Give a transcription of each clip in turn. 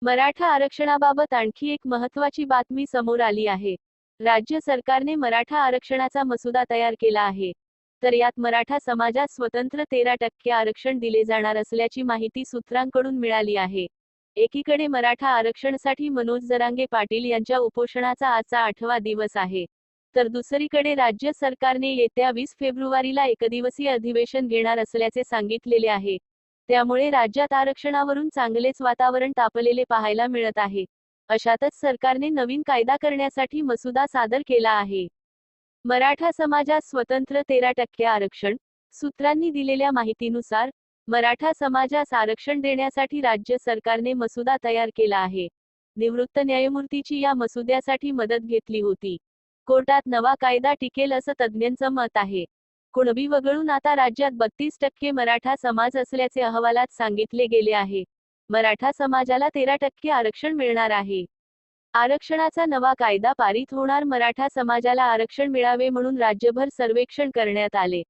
मराठा आरक्षणाबाबत आणखी एक महत्त्वाची बातमी समोर आली आहे. राज्य सरकारने मराठा आरक्षणाचा मसुदा तयार केला आहे. तर यात मराठा समाजात स्वतंत्र 13% आरक्षण दिले जाणार असल्याची माहिती सूत्रांकडून मिळाली आहे. एकीकडे मराठा आरक्षणासाठी मनोज जरांगे पाटील यांच्या उपोषणाचा आजचा 8वा दिवस आहे. तर दुसरीकडे राज्य सरकारने येत्या 20 फेब्रुवारीला एकदिवसीय अधिवेशन घेणार असल्याचे सांगितलेले आहे. त्यामुळे राज्यात आरक्षणावरून चांगलेच वातावरण तापलेले पाहायला मिळत आहे. अशातच सरकारने नवीन कायदा करण्यासाठी मसुदा सादर केला आहे. मराठा समाजात स्वतंत्र 13% आरक्षण. सूत्रांनी दिलेल्या माहितीनुसार मराठा समाजास आरक्षण देण्यासाठी राज्य सरकारने मसुदा तयार केला आहे. निवृत्त न्यायमूर्तीची या मसुद्यासाठी मदत घेतली होती. कोर्टात नवा कायदा टिकेल असं तज्ज्ञांचं मत आहे. कुणबी वगळून आता राज्यात 32% मराठा समाज असल्याचे अहवालात सांगितले गेले आहे. मराठा समाजाला 13% आरक्षण मिळणार आहे. आरक्षणाचा नवा कायदा पारित होणार. मराठा समाजाला आरक्षण मिळावे म्हणून राज्यभर सर्वेक्षण करण्यात आले.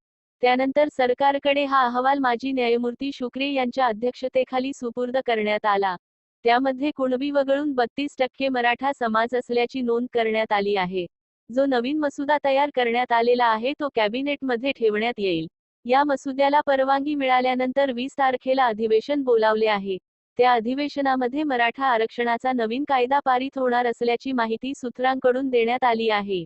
त्यानंतर सरकारकडे हा अहवाल माजी न्यायमूर्ती शुक्रे यांच्या अध्यक्षतेखाली सुपूर्द करण्यात आला. त्यामध्ये कुणबी वगळून 32% मराठा समाज असल्याची नोंद करण्यात आली आहे. जो नवीन मसुदा तयार करण्यात आलेला आहे तो कॅबिनेटमध्ये ठेवण्यात येईल. या मसुद्याला परवानगी मिळाल्यानंतर 20 तारखेला अधिवेशन बोलावले आहे. त्या अधिवेशनामध्ये मराठा आरक्षणाचा नवीन कायदा पारित होणार असल्याची माहिती सूत्रांकडून देण्यात आली आहे.